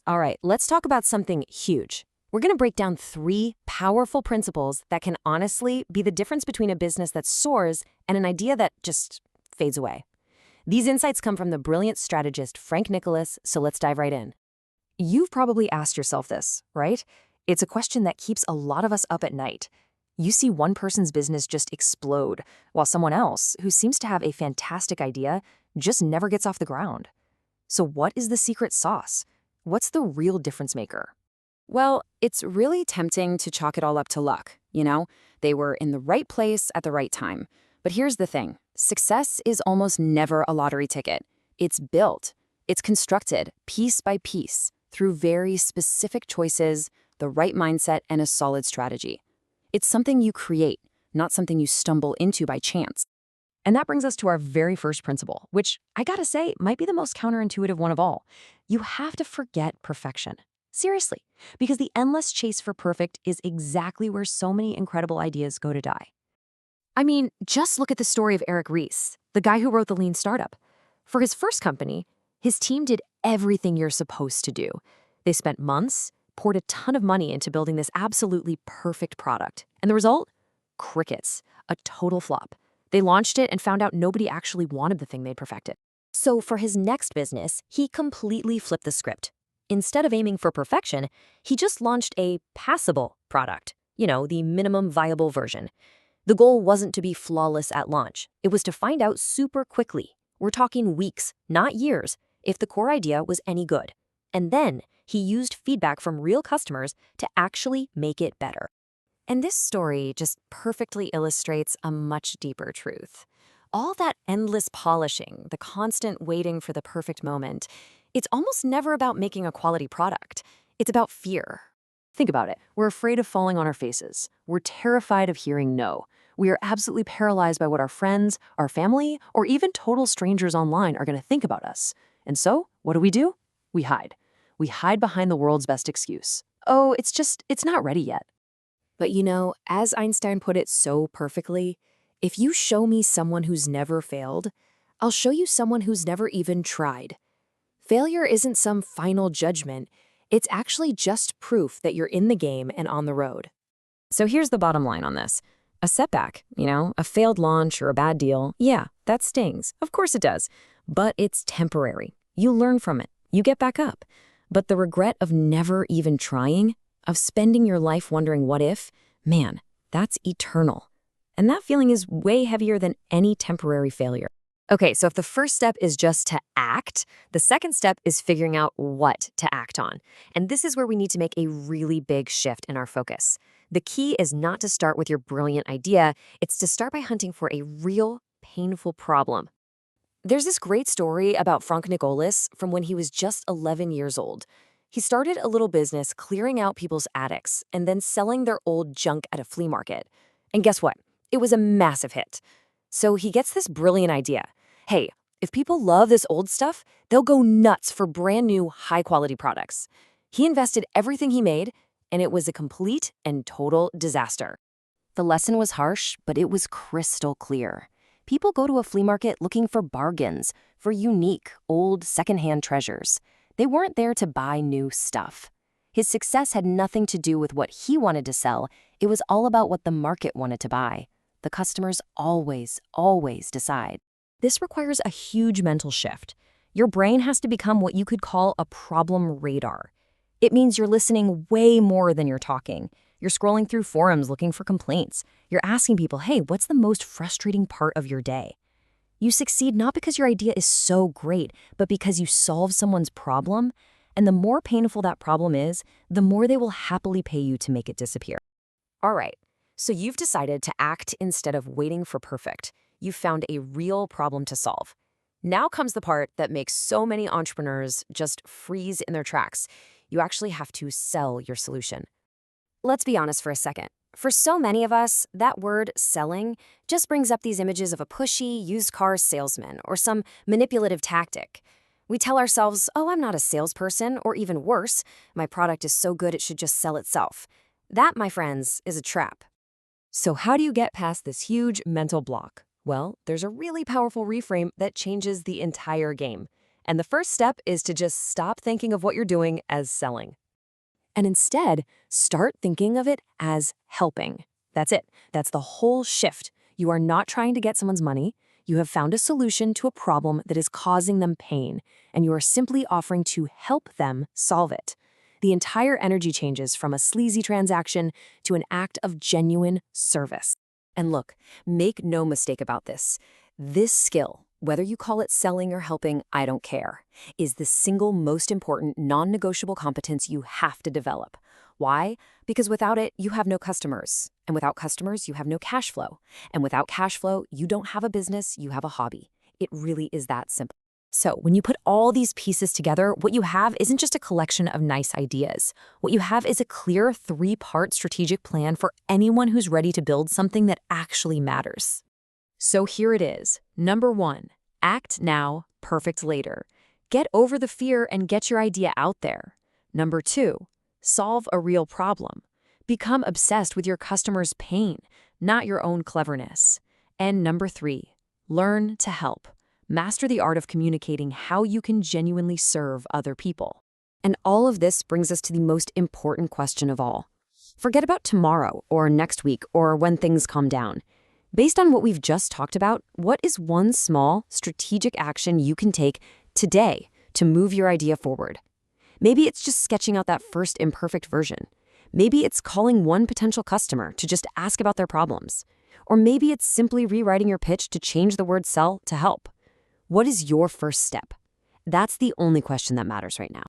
All right, let's talk about something huge. We're going to break down 3 powerful principles that can honestly be the difference between a business that soars and an idea that just fades away. These insights come from the brilliant strategist Frank Nicholas, so let's dive right in. You've probably asked yourself this, right? It's a question that keeps a lot of us up at night. You see one person's business just explode, while someone else, who seems to have a fantastic idea, just never gets off the ground. So what is the secret sauce? What's the real difference maker? Well, it's really tempting to chalk it all up to luck, you know? They were in the right place at the right time. But here's the thing. Success is almost never a lottery ticket. It's built. It's constructed piece by piece through very specific choices, the right mindset, and a solid strategy. It's something you create, not something you stumble into by chance. And that brings us to our very first principle, which I gotta say might be the most counterintuitive one of all. You have to forget perfection. Seriously, because the endless chase for perfect is exactly where so many incredible ideas go to die. I mean, just look at the story of Eric Ries, the guy who wrote The Lean Startup. For his first company, his team did everything you're supposed to do. They spent months, poured a ton of money into building this absolutely perfect product. And the result? Crickets. A total flop. They launched it and found out nobody actually wanted the thing they'd perfected. So for his next business, he completely flipped the script. Instead of aiming for perfection, he just launched a passable product. You know, the minimum viable version. The goal wasn't to be flawless at launch. It was to find out super quickly. We're talking weeks, not years, if the core idea was any good. And then he used feedback from real customers to actually make it better. And this story just perfectly illustrates a much deeper truth. All that endless polishing, the constant waiting for the perfect moment, it's almost never about making a quality product. It's about fear. Think about it. We're afraid of falling on our faces. We're terrified of hearing no. We are absolutely paralyzed by what our friends, our family, or even total strangers online are going to think about us. And so, what do? We hide. We hide behind the world's best excuse. Oh, it's not ready yet. But you know, as Einstein put it so perfectly, if you show me someone who's never failed, I'll show you someone who's never even tried. Failure isn't some final judgment. It's actually just proof that you're in the game and on the road. So here's the bottom line on this. A setback, a failed launch or a bad deal, yeah, that stings. Of course it does. But it's temporary. You learn from it. You get back up. But the regret of never even trying, of spending your life wondering what if, man, that's eternal. And that feeling is way heavier than any temporary failure. Okay, so if the first step is just to act, the second step is figuring out what to act on. And this is where we need to make a really big shift in our focus. The key is not to start with your brilliant idea, it's to start by hunting for a real, painful problem. There's this great story about Frank Nicholas from when he was just 11 years old. He started a little business clearing out people's attics and then selling their old junk at a flea market. And guess what? It was a massive hit. So he gets this brilliant idea. Hey, if people love this old stuff, they'll go nuts for brand new, high-quality products. He invested everything he made, and it was a complete and total disaster. The lesson was harsh, but it was crystal clear. People go to a flea market looking for bargains, for unique, old, secondhand treasures. They weren't there to buy new stuff. His success had nothing to do with what he wanted to sell. It was all about what the market wanted to buy. The customers always decide. This requires a huge mental shift. Your brain has to become what you could call a problem radar. It means you're listening way more than you're talking. You're scrolling through forums looking for complaints. You're asking people, hey, what's the most frustrating part of your day? You succeed not because your idea is so great, but because you solve someone's problem. And the more painful that problem is, the more they will happily pay you to make it disappear. All right, so you've decided to act instead of waiting for perfect. You've found a real problem to solve. Now comes the part that makes so many entrepreneurs just freeze in their tracks. You actually have to sell your solution. Let's be honest for a second. For so many of us, that word selling just brings up these images of a pushy, used car salesman or some manipulative tactic. We tell ourselves, oh, I'm not a salesperson, or even worse, my product is so good it should just sell itself. That, my friends, is a trap. So how do you get past this huge mental block? Well, there's a really powerful reframe that changes the entire game. And the first step is to just stop thinking of what you're doing as selling. And instead, start thinking of it as helping. That's it. That's the whole shift. You are not trying to get someone's money. You have found a solution to a problem that is causing them pain, and you are simply offering to help them solve it. The entire energy changes from a sleazy transaction to an act of genuine service. And look, make no mistake about this. This skill, whether you call it selling or helping, I don't care, is the single most important non-negotiable competence you have to develop. Why? Because without it, you have no customers. And without customers, you have no cash flow. And without cash flow, you don't have a business, you have a hobby. It really is that simple. So when you put all these pieces together, what you have isn't just a collection of nice ideas. What you have is a clear 3-part strategic plan for anyone who's ready to build something that actually matters. So here it is. Number 1, act now, perfect later. Get over the fear and get your idea out there. Number 2, solve a real problem. Become obsessed with your customer's pain, not your own cleverness. And number 3, learn to help. Master the art of communicating how you can genuinely serve other people. And all of this brings us to the most important question of all. Forget about tomorrow or next week or when things calm down. Based on what we've just talked about, what is one small, strategic action you can take today to move your idea forward? Maybe it's just sketching out that first imperfect version. Maybe it's calling one potential customer to just ask about their problems. Or maybe it's simply rewriting your pitch to change the word sell to help. What is your first step? That's the only question that matters right now.